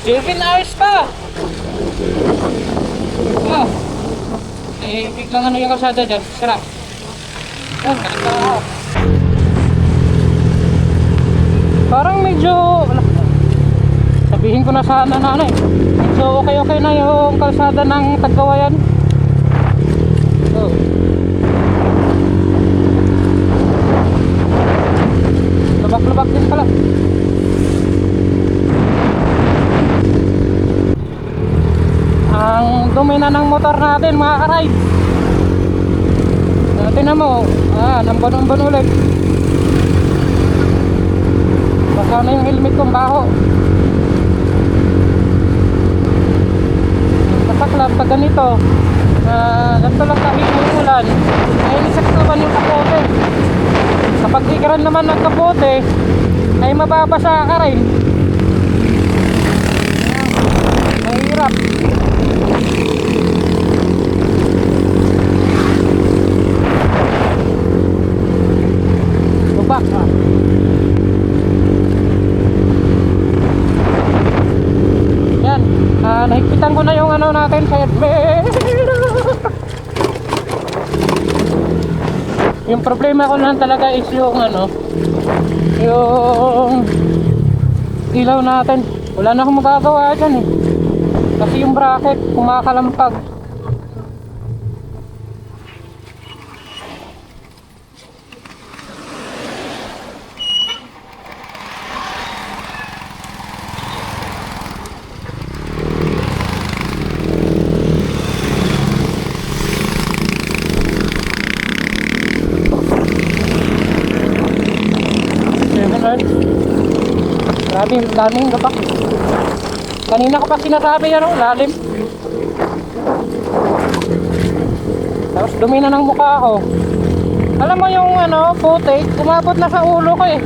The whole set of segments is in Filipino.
7 hours pa! Oh. Eh, biglang ano yung kalsada dyan. Sarap. Yan, kalsada. Parang medyo... Sabihin ko na sana na ano eh. Medyo okay na yung kalsada ng Tagkawayan. Oh. Lubak-lubak din pala. Ang dumi na ng motor natin mga ka-ride. Tingnan mo, nambon-ambon ulit. Baka na yung helmet kong baho. Kasaklap pag ganito, ganito lang kahit yung ulan, ay nisaksaban yung kapote. Kapag ikaran naman ng kapote, ay mababasa ka rin. Mahirap. Lubak ha. Yan, nahigpitan ko na yung ano natin sa yung problema ko lang talaga is yung ano, yung ilaw natin. Wala na akong magagawa dyan eh, kasi yung bracket kumakalampag. Grabe, daming gapak. Kanina ko pa sinasabi yan, lalim. Tapos dumi na ng mukha ko. Alam mo yung ano, putik, umabot na sa ulo ko eh.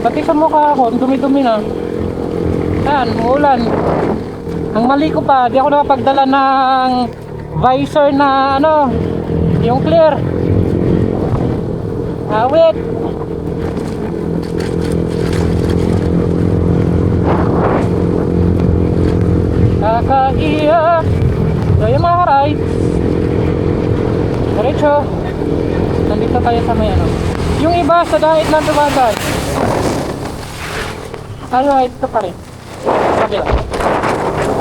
Pati sa mukha ko, dumi-dumi na. Yan, umulan. Ang mali ko pa, di ako nakapagdala ng visor na ano, yung clear. Awit. Kakaiyak. So yung mga rides, diretso. Nandito tayo sa may ano. Yung iba sa dahit lang dumadaan. Tayo ay ito pa rin. Sabi lang,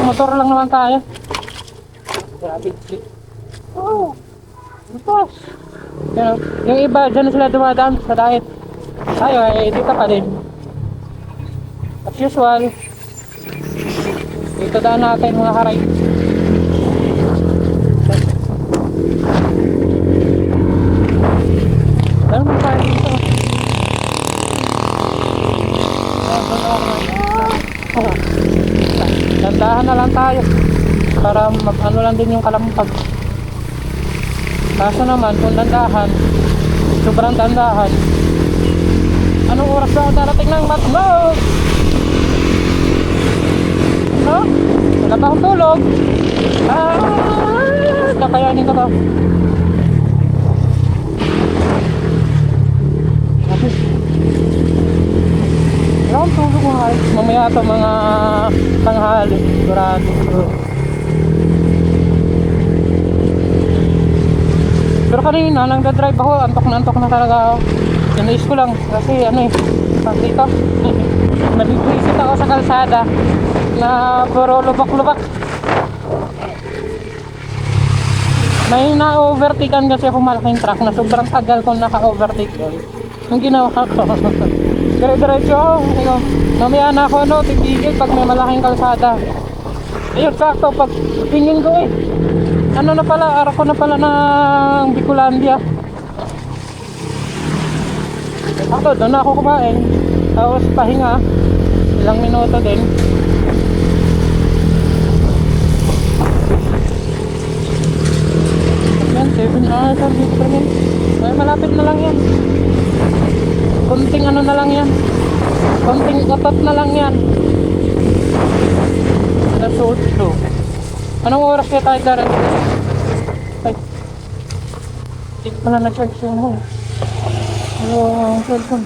motor lang naman tayo. Grabe. Oh, butas. Yung iba dyan sila dumadaan sa dahit. Tayo ay dito pa rin. As usual, dito daan natin mga karay. Dahil mo tayo dito. Dandahan na lang tayo para mag-ano lang din yung kalampag. Kaso naman kung dandahan, sobrang dandahan, anong oras ba darating ng matulog? No? Wala ba akong tulog? Kakayanin ko to. Wala akong tulog mga halos. Mamaya ito mga tanghali. Sigurado. Pero kanina nang dadrive ako, antok na talaga ako. Sinais ko lang kasi ano eh, dito nabibwisit ako sa kalsada na puro lubak-lubak. May na-overtaken kasi ako malaking truck na sobrang tagal kong naka-overtake doon. Yung ginawa ko, dire-diretso ako. Mamaya na ako titigil pag may malaking kalsada. Ayun, sakto pag tingin ko eh, ano na pala, arako na pala ng Bicolandia. Sakto, doon na ako kumain. Tapos pahinga, ilang minuto din. Yan, 7 hours ang dito rin. Ay, malapit na lang yan. Konting ano na lang yan. Konting otot na lang yan. That's all true. Anong oras kaya tayo darating? Ay, hindi ko pala na-charge yung mo. Ang cellphone.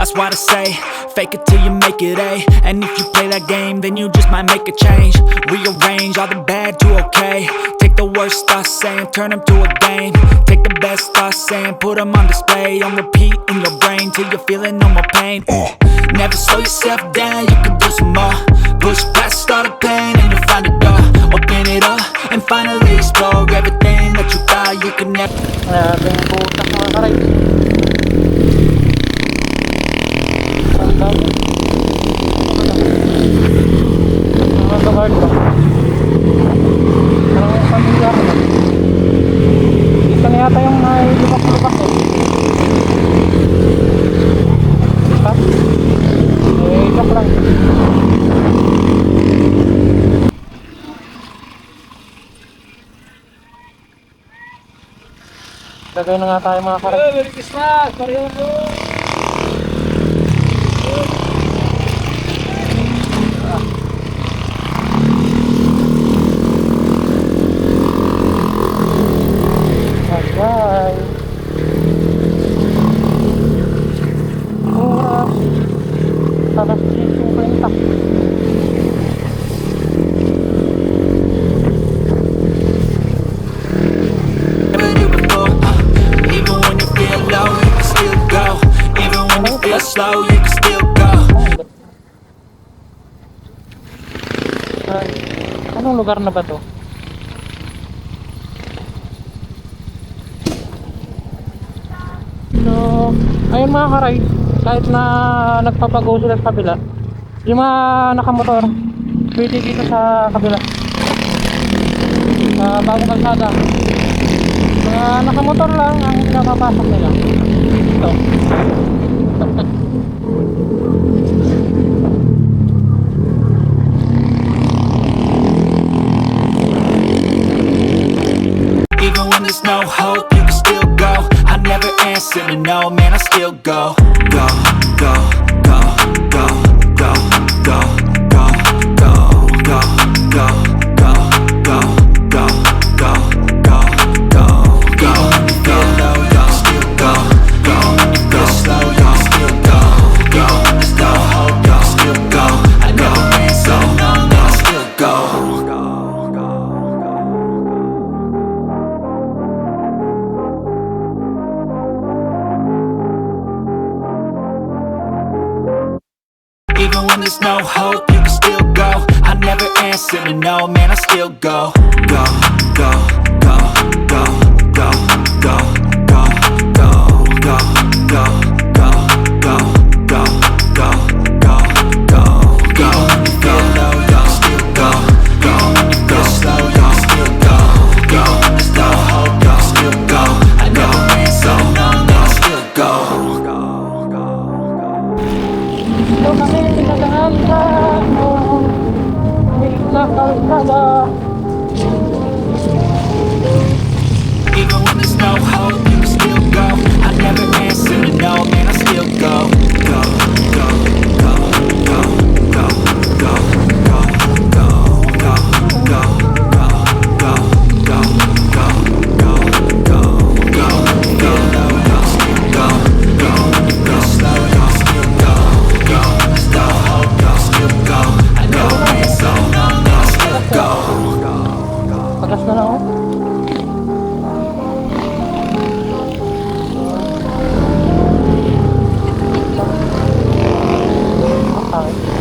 That's why they say, fake it till you make it A. And if you play that game, then you just might make a change. Rearrange all the bad to okay. Take the worst thoughts saying, turn them to a game. Take the best thoughts saying, put them on display. On repeat in your brain till you're feeling no more pain. Never slow yourself down, you can do some more. Push past all the pain and you'll find a door. Open it up and finally explore everything that you thought you could never. Grabe ang putak mga karay. Ang dami. Mga guard ba? Parang pamilya ko na. Dito na yata yung may lubak-lubak eh. Diba? Joke lang. Gagawin na nga tayo mga karay. Merry Christmas! Mariano! Bye. Oras. Alas 10:50. Never do before. Even when you feel low, you can still go. Even when you feel slow, you can still go. Anong lugar na ba to? So, ayun mga karay, kahit na nagpapago sila sa kabila, yung mga nakamotor, pwede dito sa kabila, sa bagong kalsada. Mga nakamotor lang ang pinapapasok nila. Ito. Even when there's no hope, you can still go. I never answer to no, man, I still go. Go, go, go, go, go, go, go, go, go, go, go, go, go, go, go, go, go. Feel low, you still go. Go, go slow, you still go. Go, there's no hope, you still go. I never answer to no, man, I still go. Even when there's no hope, you can still go. I never answer to no, man, I still go. Go, go, go, go, go, go, go, go, go, go, go, go, go, go, go, go, go. Feel low, you still go. Go, go slow, you still go. Go, there's no hope, you still go. I never answer to no, man, I still go. Ito kami pinadaan sa may kalsada. Even when there's no hope, you can still go. I never answer to no, man, I still go. Go, go, go, go, go, go, go, go, go, go, go, go, go, go, go, go, go. Feel low, you still go. Go, go slow, you still go. Go, there's no hope, you still go. I never answer to no, man, I still go. Pagas na lang ako.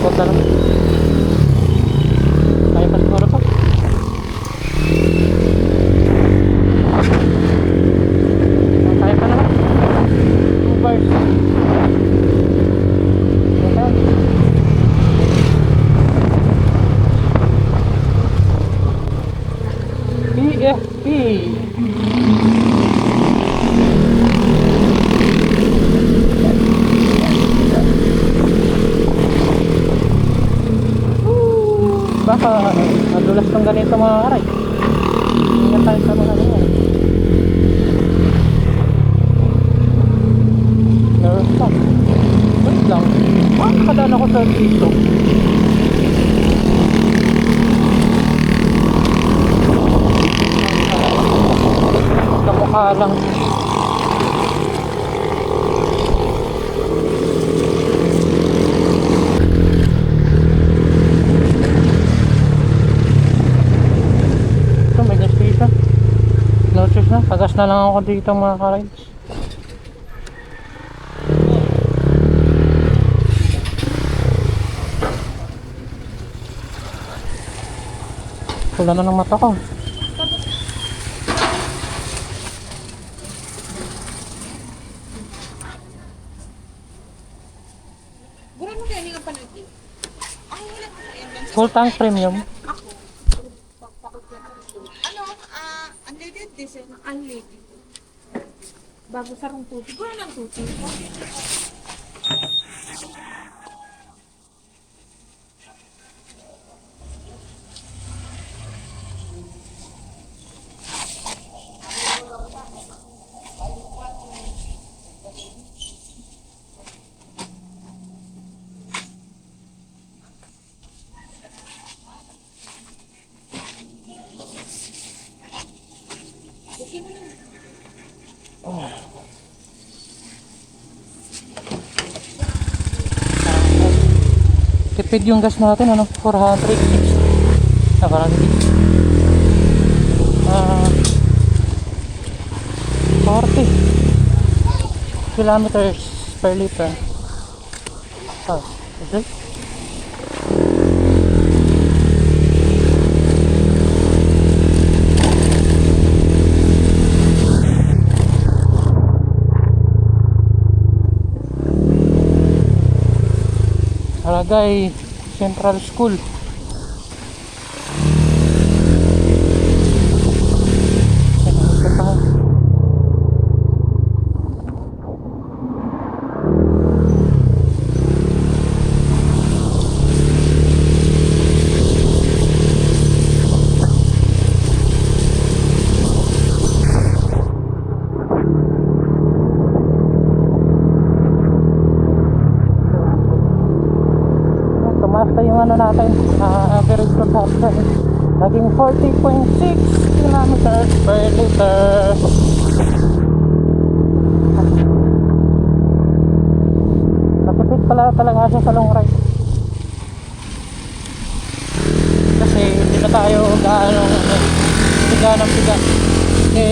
Huwag na lang. Kaya pa siguro to. Kaya pa naman. 2 bars. Ayan. PFP. Baka madulas ng ganito mga karay. Ingat tayo sa mga ganyan. Meron pa. Wait lang. Kadaan ako sa dito. Kamukha lang. sus na, pagas na lang ako dito mga ka-rides. Wala na ng mata ko. Buran mo kaya nga panagin. Ay, ilan ko yan. Full tank premium. Ano, unleaded diesel, unleaded. Bago sarong tuti. Buran ng tuti. Tipid yung gas natin, ano? 460. Parang 40 kilometers per liter. Okay. Barangay Central School. Basta yung ano natin, average consumption naging 40.6 kilometers per liter. Nakipid pala talaga siya sa long ride kasi hindi na tayo gaano piga ng piga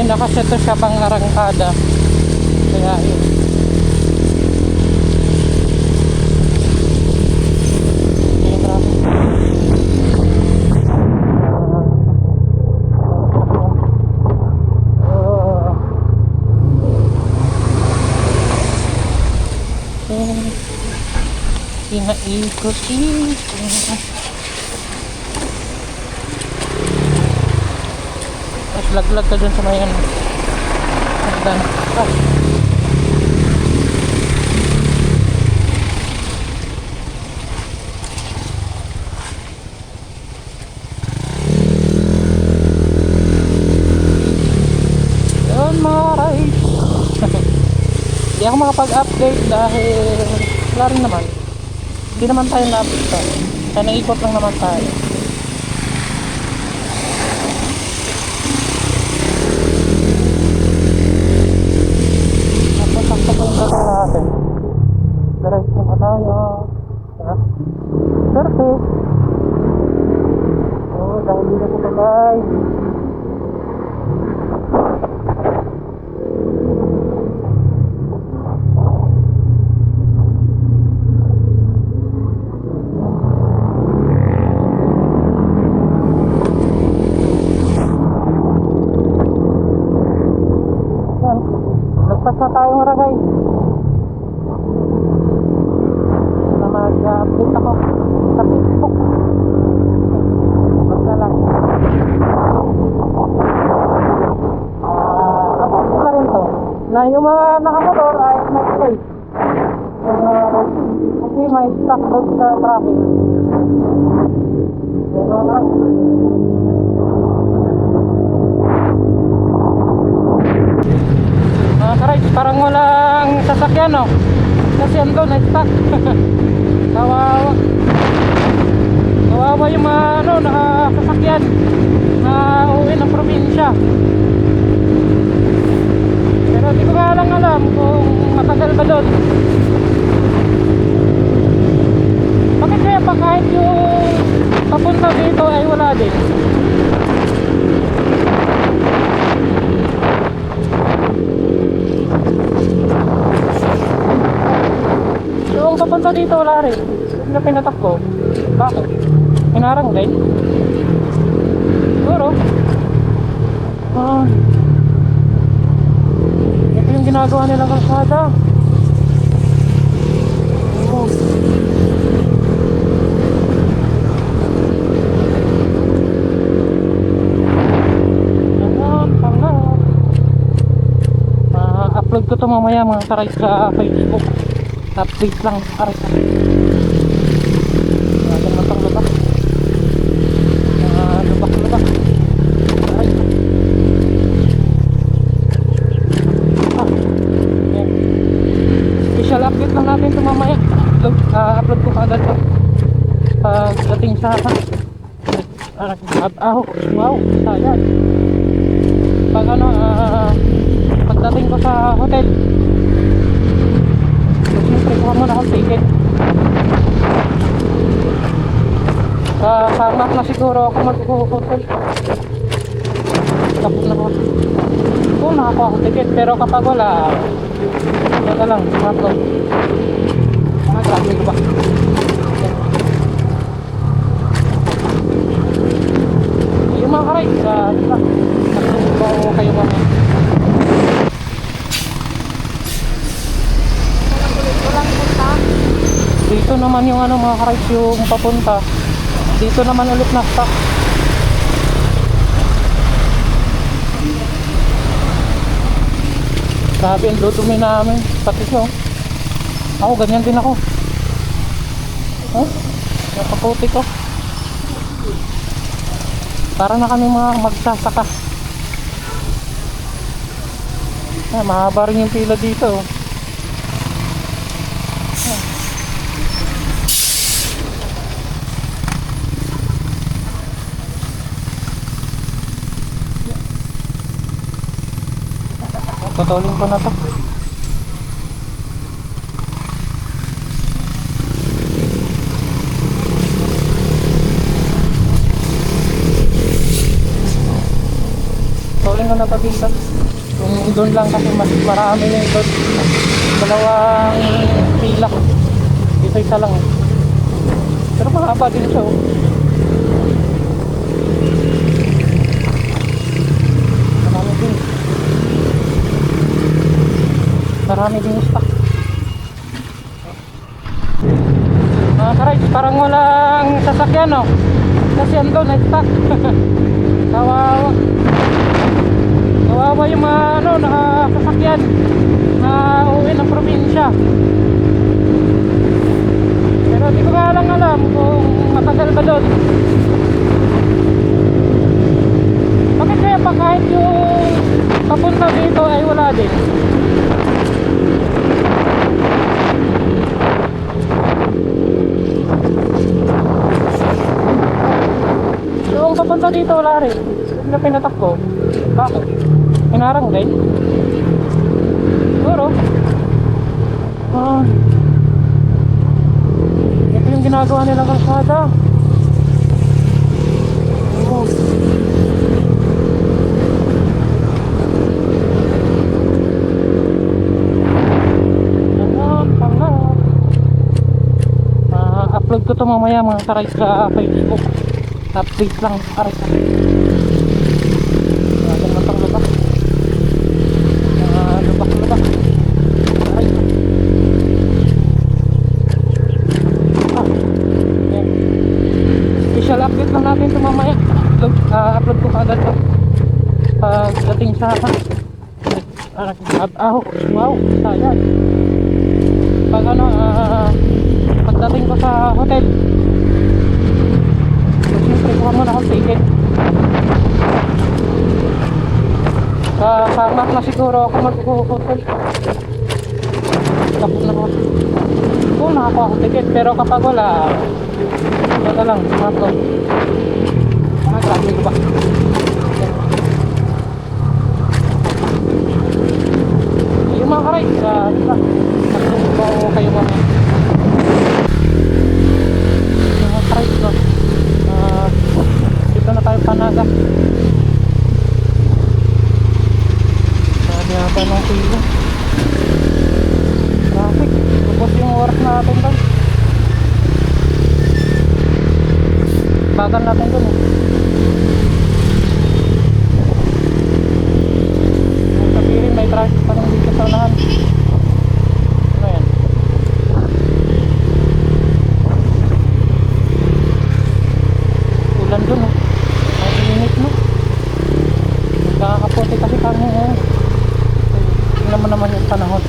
nakaseto siya pang arangkada kaya yun. Pinaikot-ikot. At laglag ka dun sa mayan. Hagdan. Yun mga rides. Hindi ako makapag-update dahil wala rin naman. Hindi naman tayo na-update. Kaya naikot lang naman tayo. Tapos sakto po yung gagawin natin. Diretso pa tayo. Swerte. Oo, dahil dito sa bagay. Nagpas na tayong ragay na mag-update ako sa Facebook. Wag na lang. Update na rin to na yung mga nakamotor ay may space kasi may stuck doon sa traffic. Ka-rides, parang walang sasakyan, no? Kasi ando na-stuck. Kawawa. Kawawa yung mga nakasasakyan na uwi ng probinsya. Pero di ko nga lang alam kung matagal ba doon. Bakit kaya pa kahit yung papunta dito ay wala din? papunta dito wala rin. Hindi na pinatakbo. Bakit? Hinarang din? Siguro. Ito yung ginagawa nilang kalsada. Oo. Ayan, pangat. Upload ko to mamaya mga karay sa Facebook. Update lang, aray. Lubak-lubak. Lubak-lubak. Aray. Yan. Special update lang natin ito mamaya. Upload ko agad to. Pagdating sa wow, sayang. Pag pagdating ko sa hotel, so siyempre kuha muna akong ticket. Sa map na siguro ako mag-hotel. Tapos na ako. Kung nakakuha akong ticket, pero kapag wala, wala lang, maplo. Grabe ko ba? Yung mga karay, nagsubo kayo mamaya. Dito naman yung mga karay, yung papunta. Dito naman ulit na stock. Grabe ang dudumi namin. Pati siya. Ako, ganyan din ako. Nakaputi ko. Para na kami mga magsasaka. Mahaba rin yung pila dito. Patulin ko na to. Patulin ko na to dito. Yung doon lang kasi mas marami yung doon. Dalawang pila. Dito isa lang. Pero mahaba din siya. Marami din. Marami din stock. Karay, parang walang sasakyan, no? Kasi ando na stock. Kawawa. Kawawa yung mga nakasasakyan na uwi ng probinsya. Pero di ko nga lang alam kung matagal ba doon. Bakit kaya pa kahit yung papunta dito ay wala din? Yung papunta dito wala rin. Hindi na pinatakbo. Bakit? Hinarang din? Siguro. Ito yung ginagawa nilang kalsada. Oo. Ayan, pangat. Upload ko to mamaya mga karay sa Facebook. Update lang, aray. Lubak-lubak. Lubak-lubak. Aray. Yan. Special update lang natin ito mamaya. Upload ko agad to. Pagdating sa wow, sayang. Pag pagdating ko sa hotel, so siyempre kuha muna akong ticket. Sa map na siguro ako mag-hotel. Tapos na ako. Kung nakakuha akong ticket, pero kapag wala, wala lang, maplo. Grabe ko ba? Yung mga karay, nagsubo kayo mamaya. Mga karay ko. Dito na tayo Panaga. Sabi yata ng pila. Traffic. Tapos yung oras natin doon. Dati kasi kami naman yung panahon.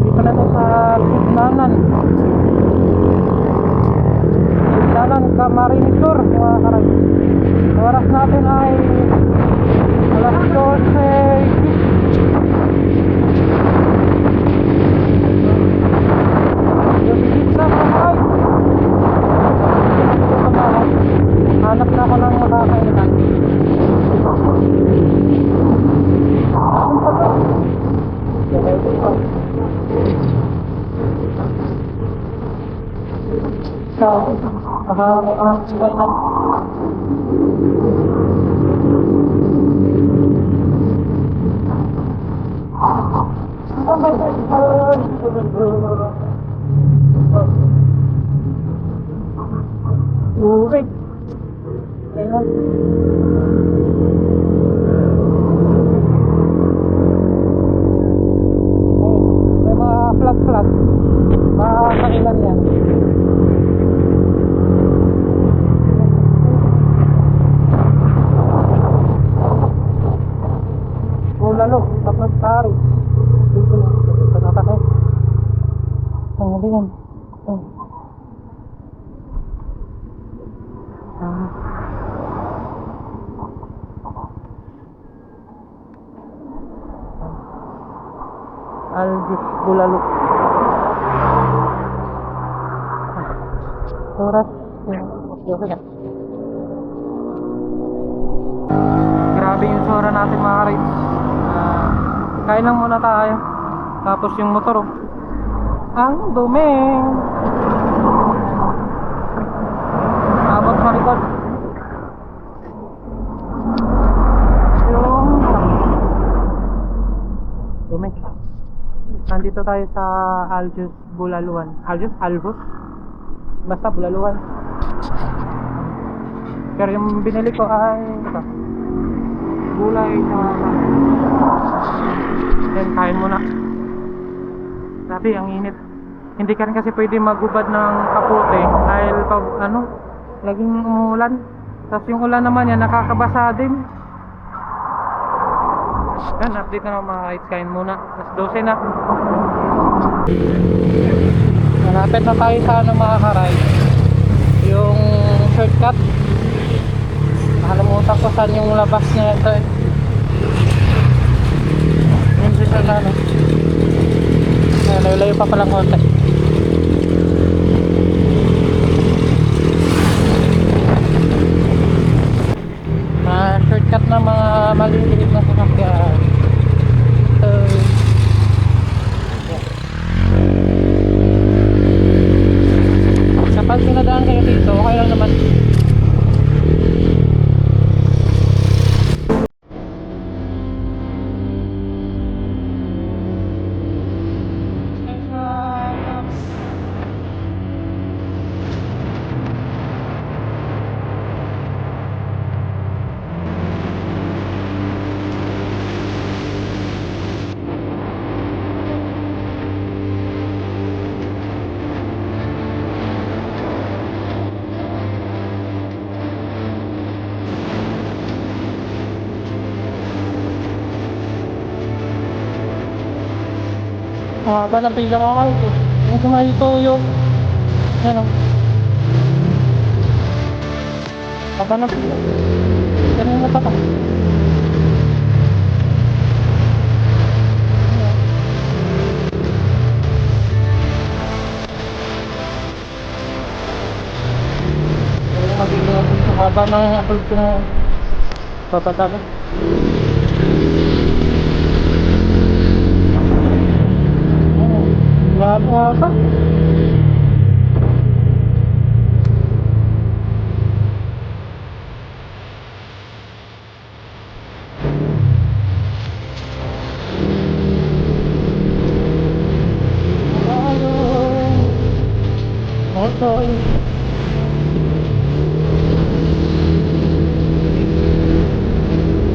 Dito na tayo sa Signanan. Signanan, Camarines Sur, mga karay. Oras natin ay alas 12:06. Hanap na ako ng makakainan. Moving. May mga flat. Makakailan yan. Lalo, tapos tari. Dito na tayo. Ang hali yan. Aljus Bulalo. Oras. Okay. Grabe yung sora natin mga rides. Kain lang muna tayo. Tapos yung motor ang dumi. Abot sa likod. Yung dumi. Nandito tayo sa Aljus Bulaluan. Albus? Basta Bulaluan. Pero yung binili ko ay ito. Gulay na then kain muna. Grabe, ang init. Hindi ka rin kasi pwede magubad ng kapote dahil pag laging umuulan. Tapos yung ulan naman yan nakakabasa din. Yan, update na mga rides. Kain muna. Mas 12 na. Malapit na tayo sa mga ka-ride. Yung shortcut. Nakalimutan ko saan yung labas na ito eh. Yung siya na layo-layo pa palang konti. Shortcut na mga maliliit na sasakyan. Kapag pinadaan kayo dito, okay lang naman. Mahaba ng pila mga ito. Yung sa may toyo. Yan o. Mahaba ng pila. Ganun na pa pa. Haba ng approve ko na papatabi. Haba pa. Motoy.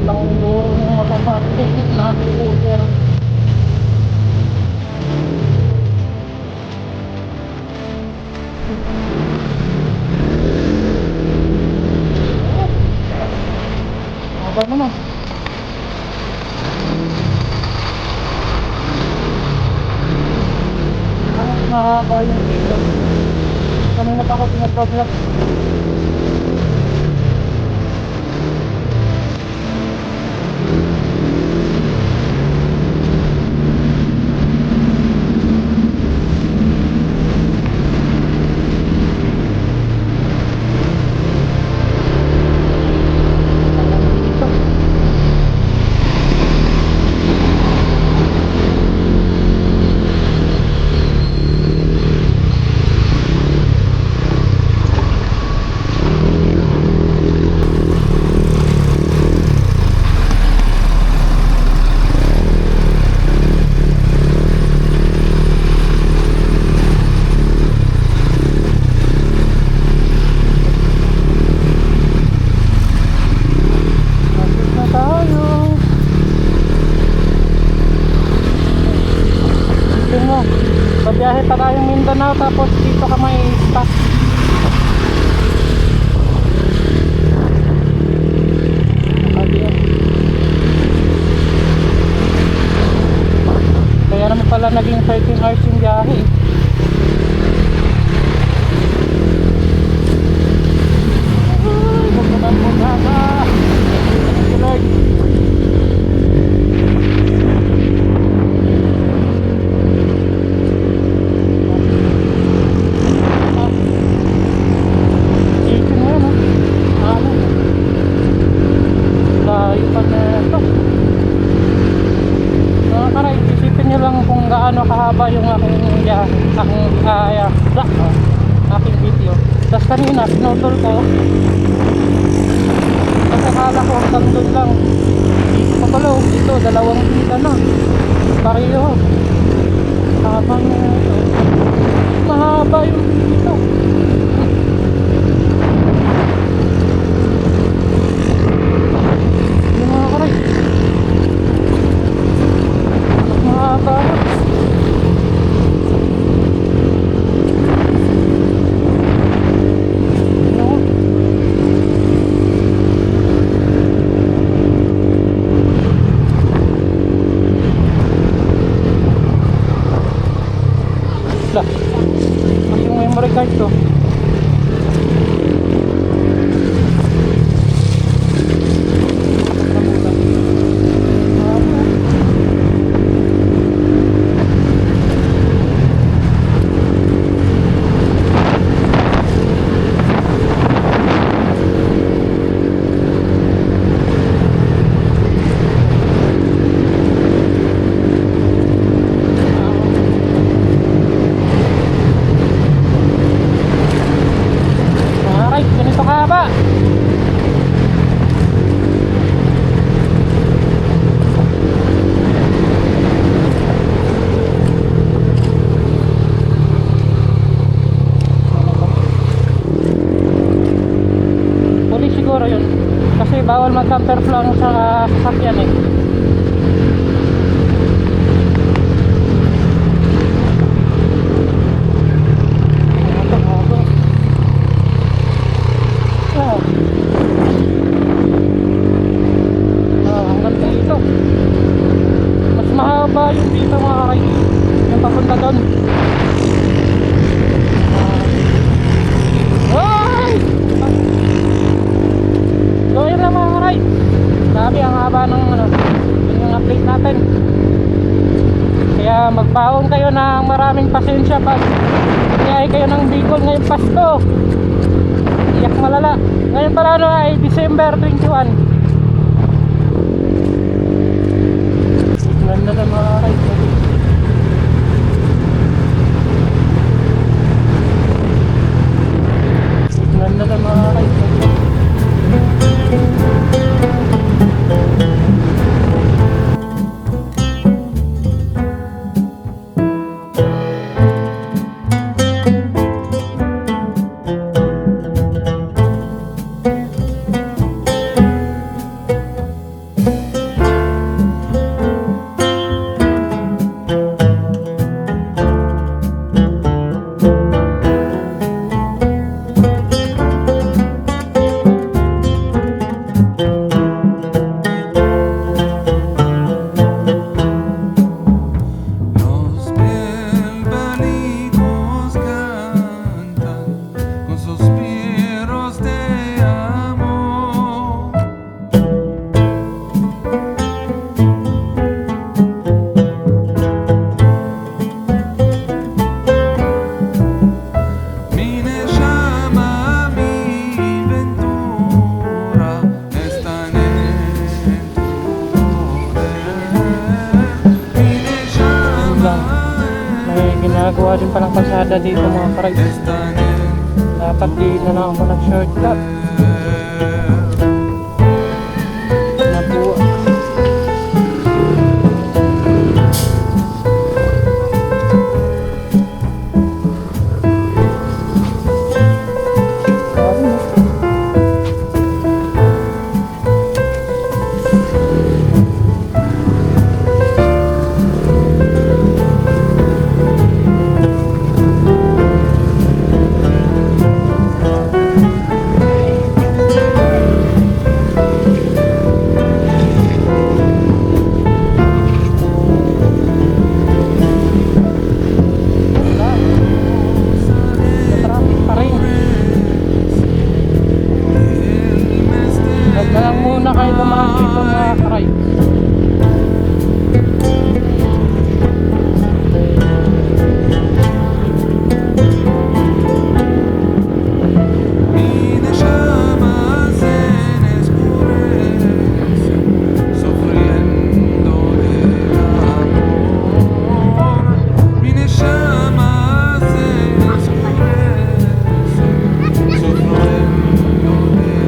Tanggong matamatik na scooter. Haba naman. Mahaba yung dito. Kanina pa ako pinag-vlog. Babiyahe pa tayong Mindanao tapos dito ka may stop. Kaya naman pala naging 13 hours yung biyahe. Huwag naman po sana. Thank you Lord. Gaano kahaba yung aking aking video. Tapos kanina sinutol ko kasi akala ko hanggang doon lang. Papalo dito, dalawang pila na pareho. Haba na ito. Mahaba yung dito. Yung mga karay mahaba na. Yung memory card to. Siguro yun kasi bawal mag-counterflow sa sasakyan eh. Hanggang dito mas mahaba yung dito mga karay, yung Kaya magbaon kayo ng maraming pasensya pag biyay kayo ng Bicol ngayong Pasko. Iyak malala. Ngayon pala ano ay December 21. Ganda na mga ride. Ganda na mga ride. Los bilbalitos cantan con suspiros de amor. Mine llama mi ventura, están en tu poder. Mine llama, May ginagawa din palang kalsada dito mga karide. están en Dapat di na lang ako nag-shortcut. Nabuwa. Traffic pa rin. el mes de Huwag na lang muna kayo dumaan dito mga karide. Mine llamas escurecen, sufriendo del amor. Mine llamas escurecen, sufriendo del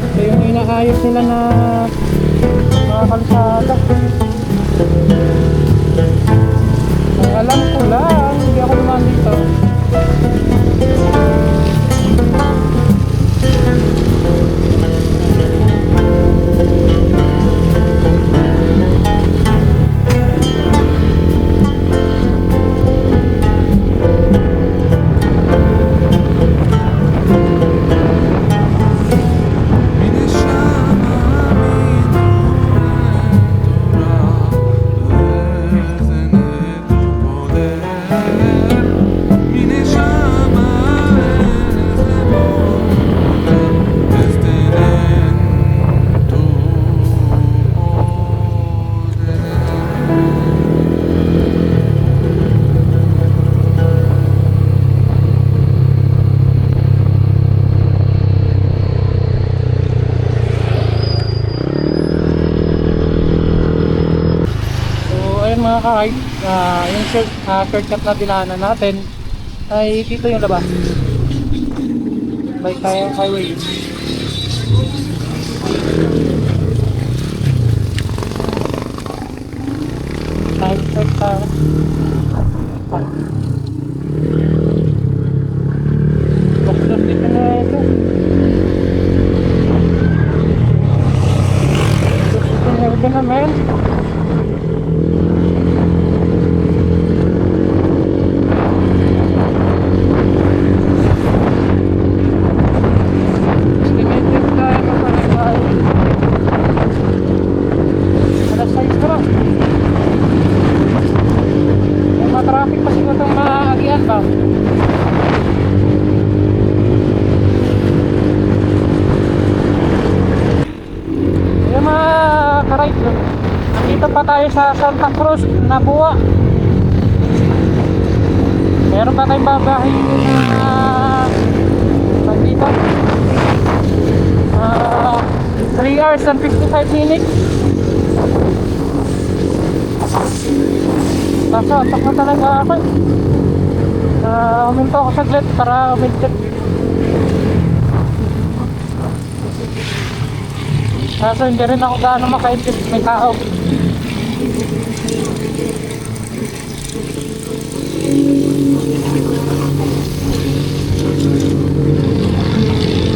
Ito yung inaayos nila na mga kalsada. Ang alam ko lang, hindi ako naman dito. Mine llama mi ventura, en tu poder. Mine llama desde estén en tu So ayun mga ka-ride, yung shortcut na dinaanan natin ay dito yung labas. By kaya highway. Time check tayo. Basta dito na ito. Gusto niya ito naman. Estimated tayo magpapalagay. Alas 6 na lang. May mga traffic pa siguro itong maagian ba? Dito pa tayo sa Santa Cruz, Nabua. Meron pa tayong babahin na dito. 3 hours and 55 minutes. Kaso, atak na talaga ako. Huminto ako saglit para umidjit. Kaso hindi rin ako gaano makaintip, may tao.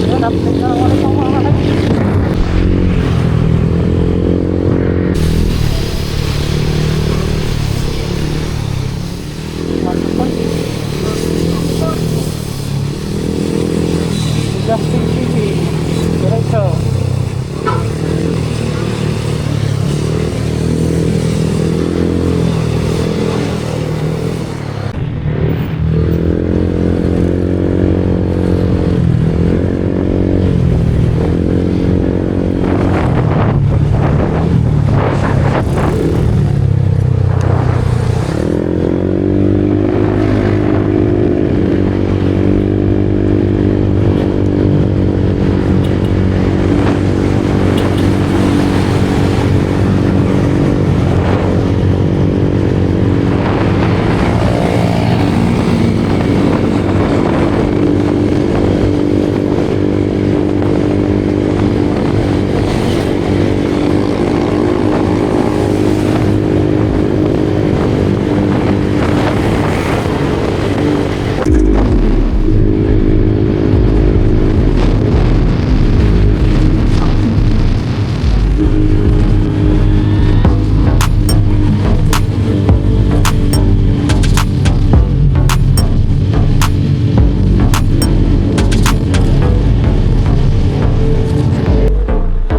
Ayan, update na lang ulit ang mga kakay. Justin City, diretso.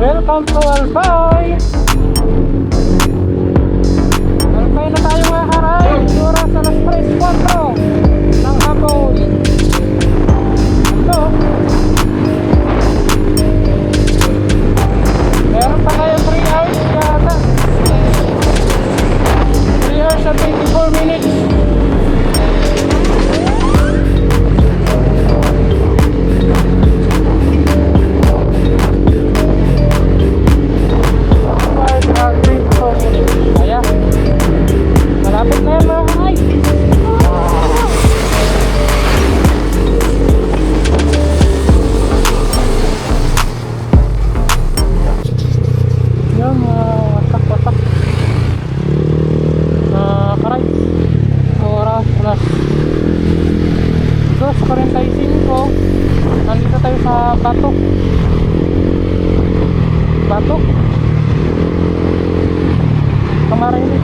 Welcome to Albay! Albay na tayo mga karay! Oras alas 3:04 ng hapon. Ito. Meron pa kayo 3 hours yata. 3 hours and 24 minutes. Ayan. Malapit na yan mga kakay. Yan, wasak-wasak. Karay. Oras, alas 2:45. Nandito tayo sa Batok. Batok. Kemarin ini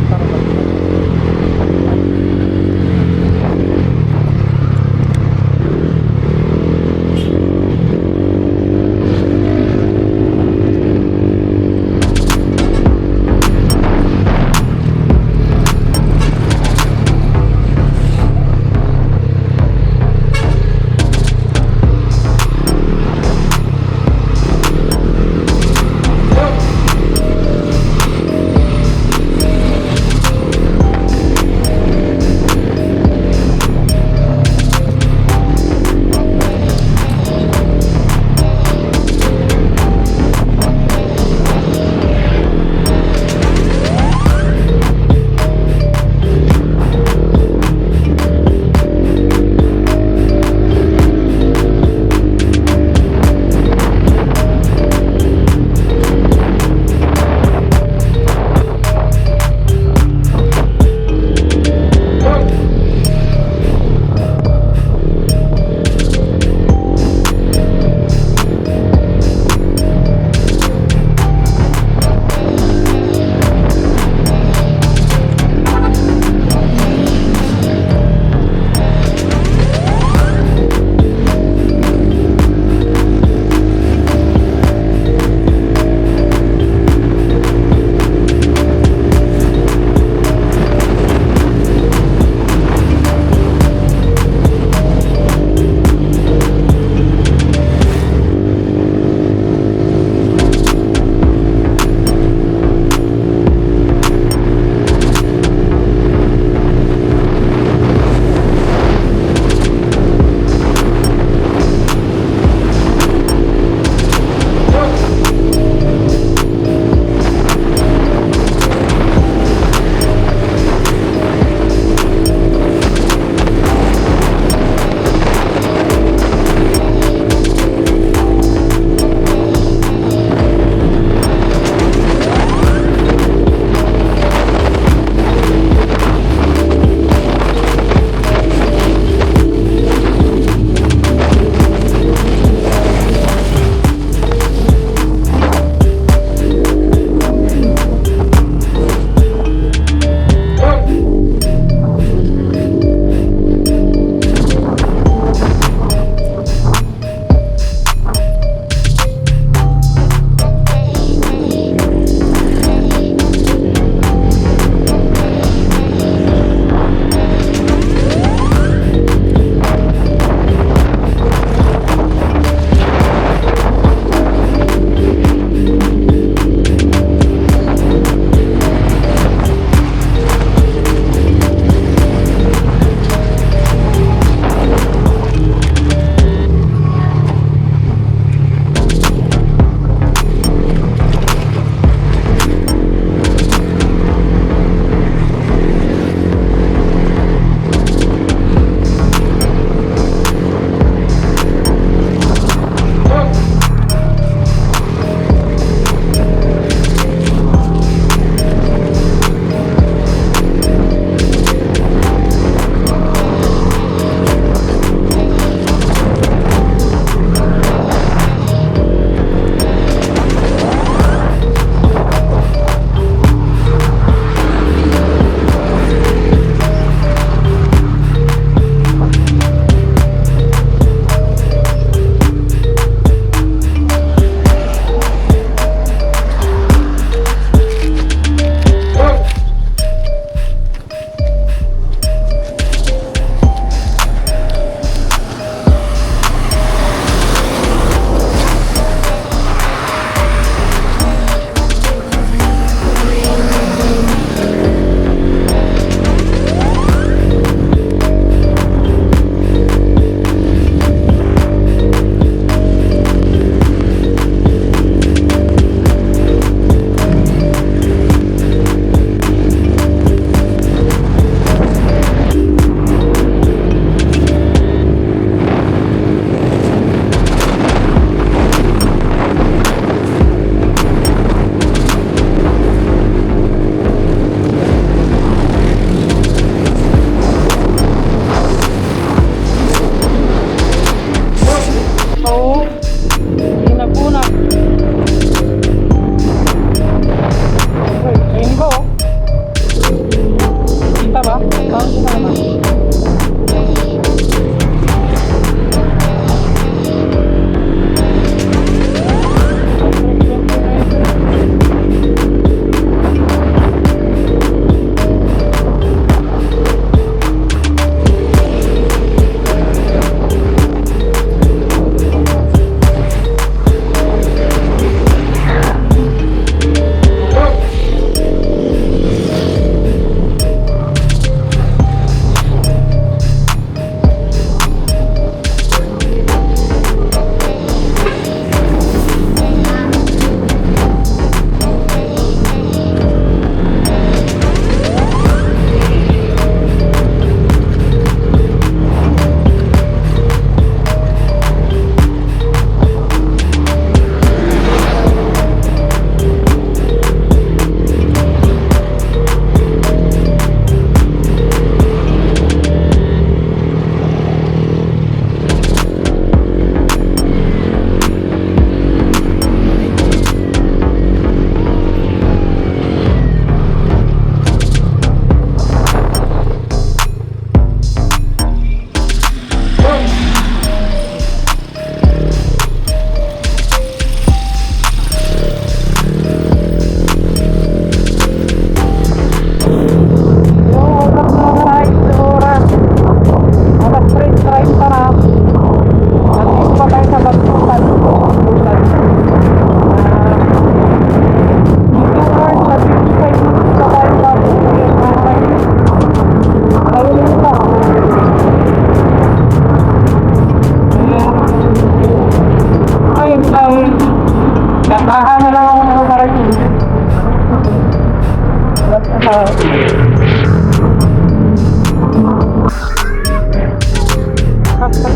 Kapal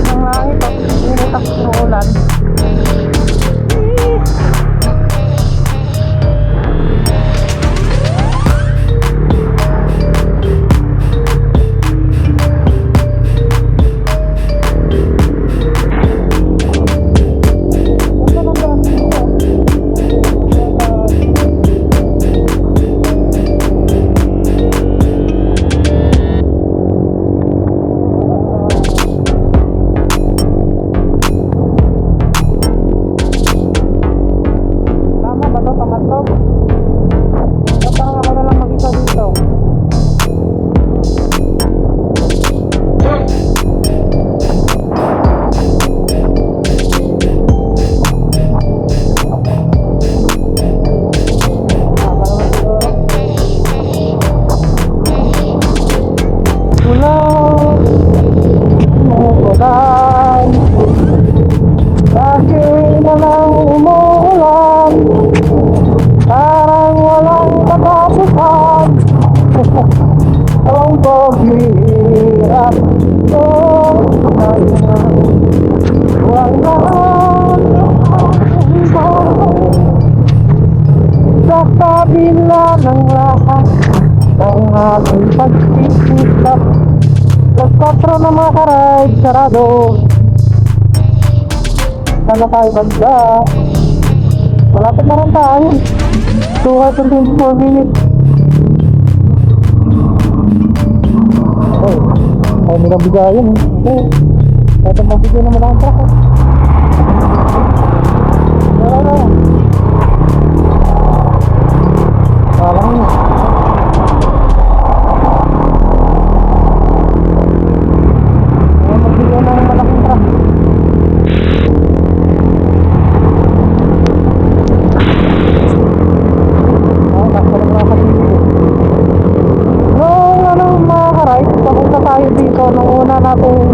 ng langit, tapos pumutak ng ulan. Tama ba ito? Pangatlo? Parang ako na lang makita dito. Tama naman siguro. Ulan, umuulan, lagi na lang umuulan, parang walang katapusan. Ang paghihirap ko walang sa kabila ng lahat ng ating pagsisikap. Alas 4 na mga ka-ride, sarado. Sana tayo banda. Malapit na rin tayo. 224 minutes. Ay, may nabigayan eh. Ito mabigay naman ang truck. Wala. Wala na. Ay, magbigay na ng malaking truck. Tayo dito nung una natin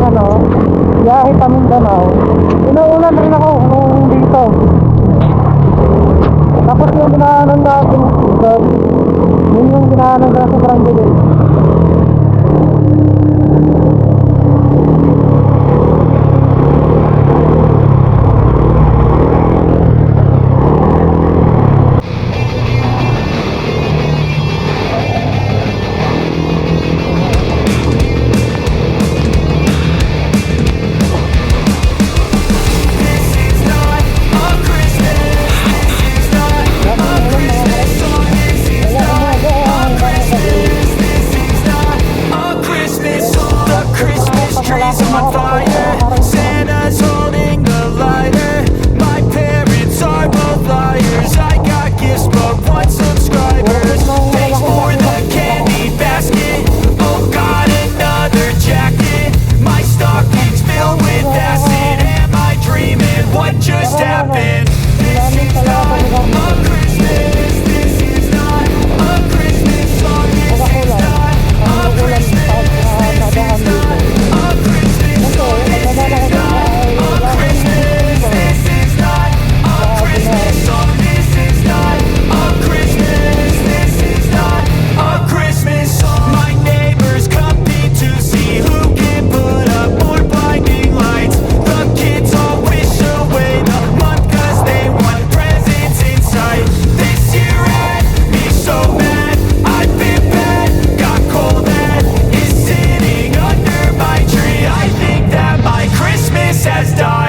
biyahe pa Mindanao. Inuulan rin ako nung dito. Tapos yung dinaanan natin yun yung dinaanan na sobrang bilis. Trees on fire, Santa's holding the lighter. My parents are both liars. I got gifts but one subscribers. Thanks for the candy basket. Oh God, another jacket. My stocking's filled with acid. Am I dreaming? What just happened? This is not a Christmas. This is not a Christmas song. This is not a Christmas. This is not. answer.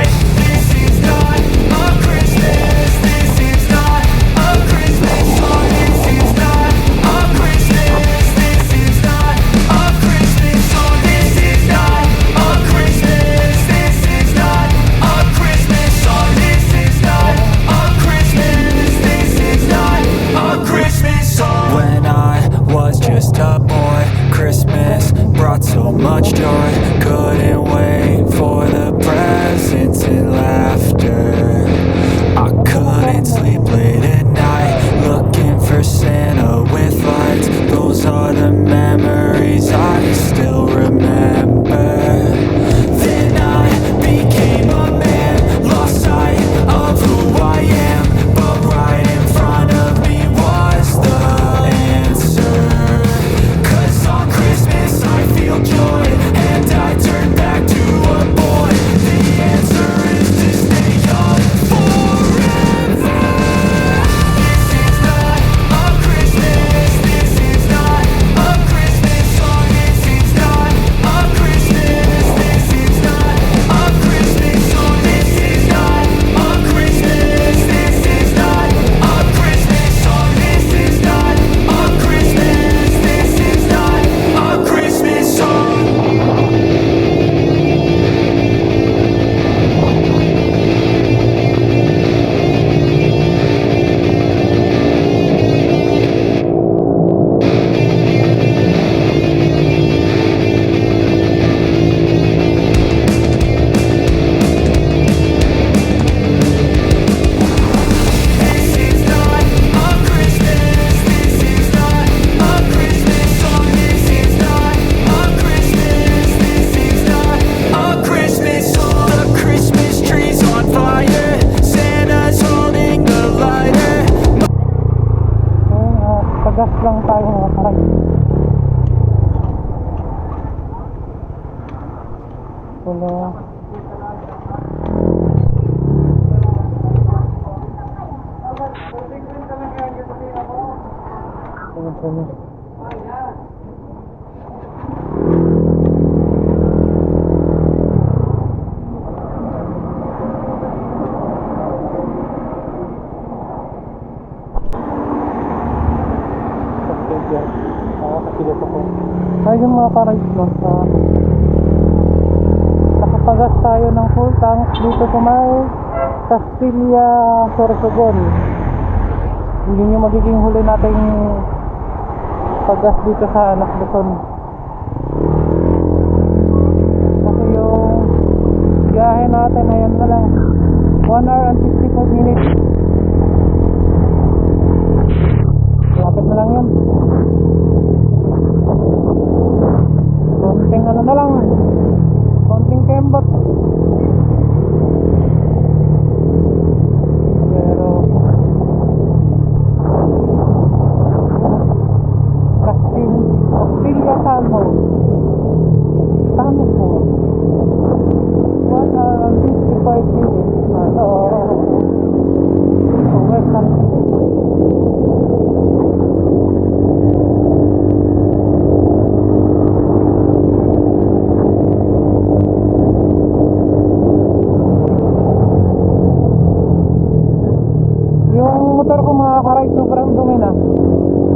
Hello. Ayun yung mga parais no. Nakapagas tayo ng full tanks dito sa may Castilla, Sorsogon. Yun yung magiging huli nating paggas dito sa Luzon. Kasi yung biyahe natin ayan na lang 1 hour and 55 minutes. Lapit na lang yun. Konting ano na lang, konting kembot. Pero Castilla Sanho 1 hour and 55 minutes. Yung motor ko mga karay sobrang dumi na.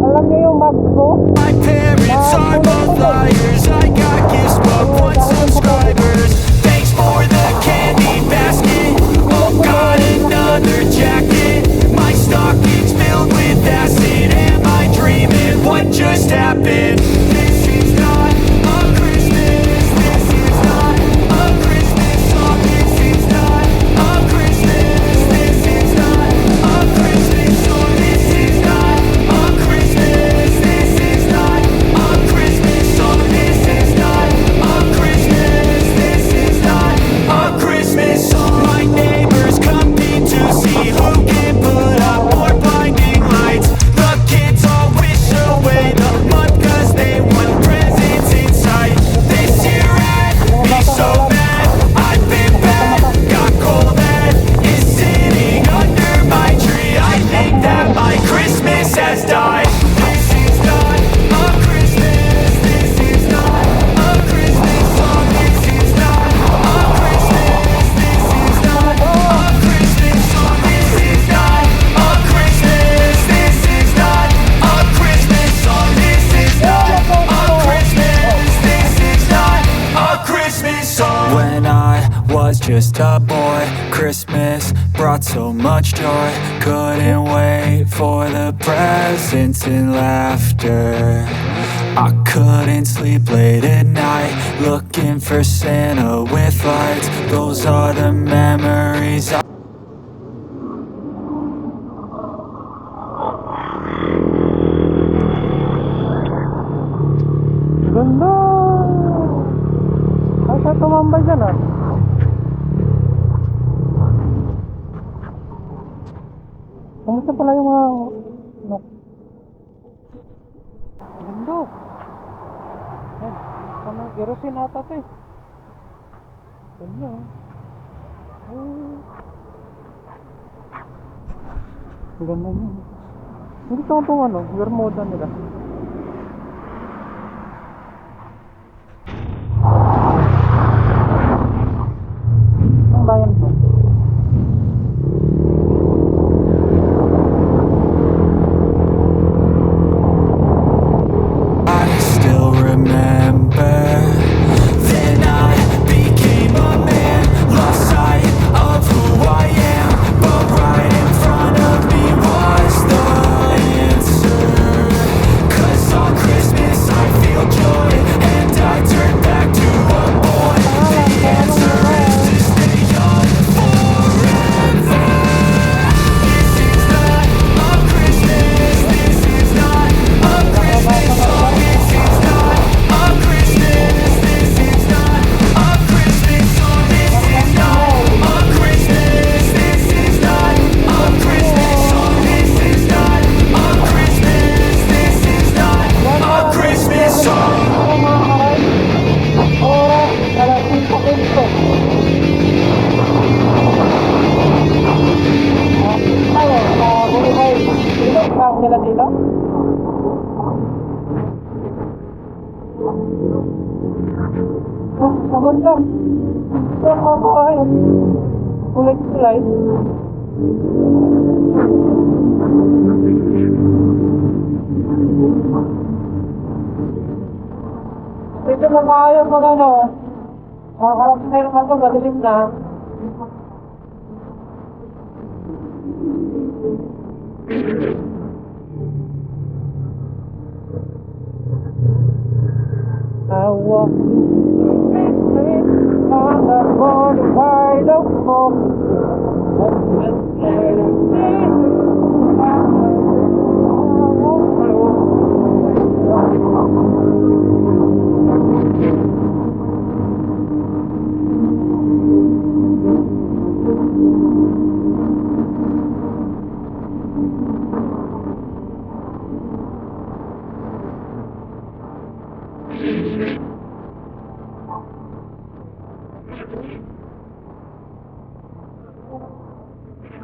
Alam niyo yung mags ko? My parents are both liars. I got gifts but want subscribers. Thanks for the candy basket. Oh, got another jacket. My stocking's filled with acid. Am I dreaming? What just happened? This is not a Christmas. This is not a Christmas song. This is not a Christmas. This is not a Christmas song. This is not a Christmas. This is not a Christmas song. This is not a Christmas. This is not a Christmas song. My neighbors compete to see who can put up more blinding lights. The kids all wish away the month 'cause they want presents inside. This year had me so mad. I've been bad, got cold that is sitting under my tree. I think that my Christmas has died. This is not a Christmas. This is not a Christmas song. This is not a Christmas. This is not a Christmas song. This is not a Christmas. This is not a Christmas song. This is not a Christmas. This is not a Christmas song. When I was just a boy, Christmas brought so much joy. Couldn't wait for the presents and laughter. I couldn't sleep late at night, looking for Santa with lights. Those are the memories Ganda! Ay, siya tumambay dyan ah. Kamusta pala yung mga ano? Ganda! Yan, ano, Erosin ata ito eh. Ganda oh. Ang ganda niya. Hindi ito itong ano, Bermuda nila. Ang bayan po. I still remember. Then I became a man, lost sight of who I am, but right in front of me was the answer. Maganda. Ito ang mga bahay. Kulay-kulay. Dito na maayo pag ano. Makakalap na yung ito, madilim na. I walk this street on the modified of hope.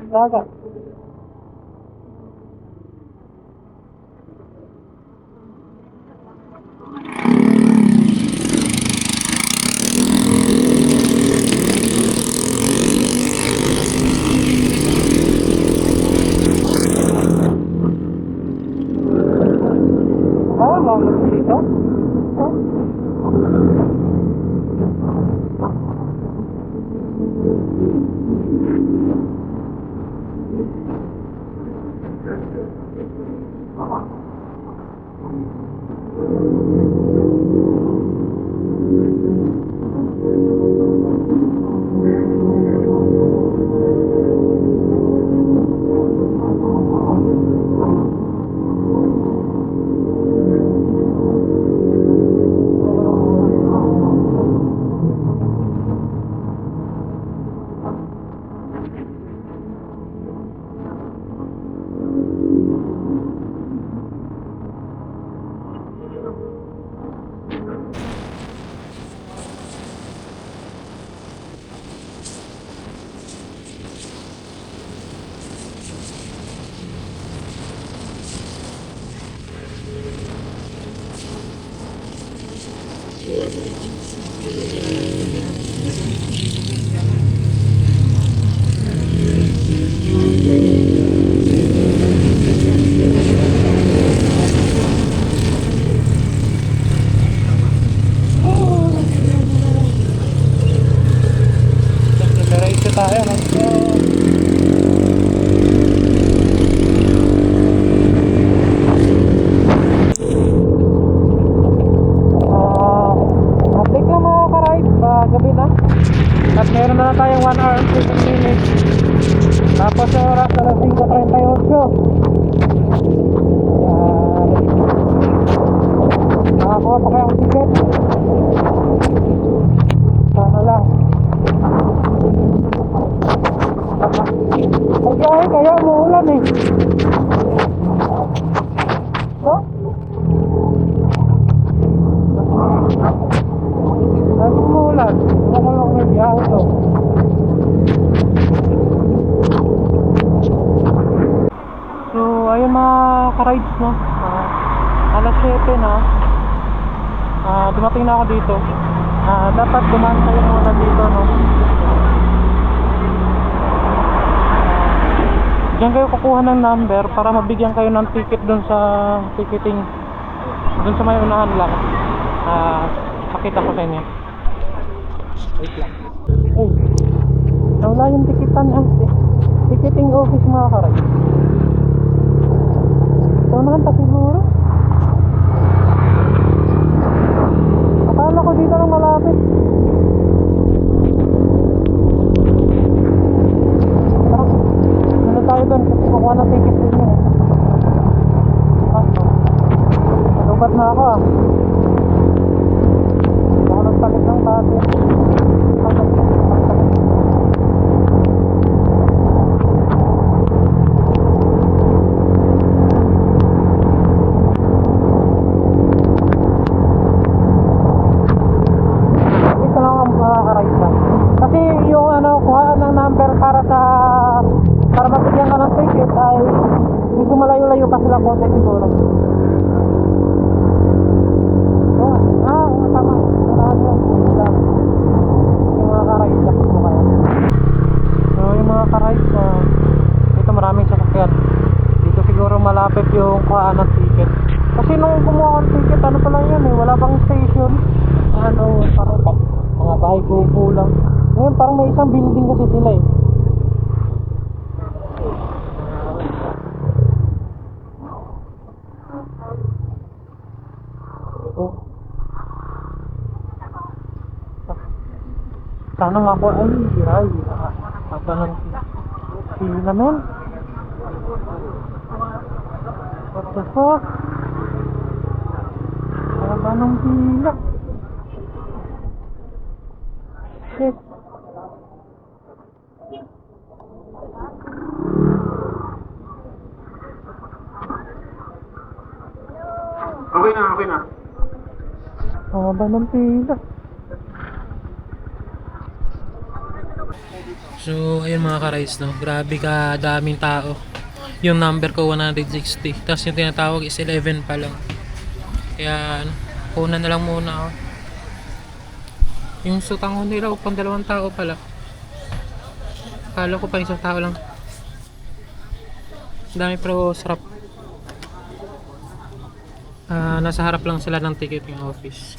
Dagat. Mau dito? Diretso tayo, no? Update lang mga ka-ride, gabi na. At meron na tayong 1 hour and 15 minutes. Tapos sa oras, alas 5:38. Nakakuha pa kayong ticket. Sana lang. Pagkahay kaya umuulan eh. So? Ay umuulan. Baka lang may biyahe to. So ayun mga ka-rides, no? Alas 7 na. Dumating na ako dito. Dapat dumaan kayo muna dito, no? Diyan kayo kukuha ng number para mabigyan kayo ng ticket dun sa ticketing, dun sa may unahan lang. Pakita ko sa inyo. Wait lang. Oh, nawala yung ticketing office mga karay. Ito naman pa siguro. Akala ko dito lang malapit. Tayo doon kasi kukuha ng ticket din yun eh. Nalubat na ako ah. Ako nagpalit ng bago. Ito lang ang makaka-ride ba. Kasi yung ano, kuhaan ng number para mabigyan ka ng ticket ay medyo malayo-layo pa sila konti siguro. Tama. ano pa lang yan eh, wala pang station. Ano, parang mga bahay kubo lang. Ngayon parang may isang building kasi sila eh. Oh. Sana nga ako, ay, haba ng pila men. What the fuck? Haba ng pila. Shit. Okay na, okay na. Haba ng pila. So, ayun mga ka-rice, no? Grabe ka daming tao. Yung number ko 160. Tapos yung tinatawag is 11 pa lang. Kaya, ano, kuna na lang muna ako. Yung sutang ko nila, upang 2 tao pala. Akala ko pa 1 tao lang. Dami pero sarap. Nasa harap lang sila ng ticket yung office.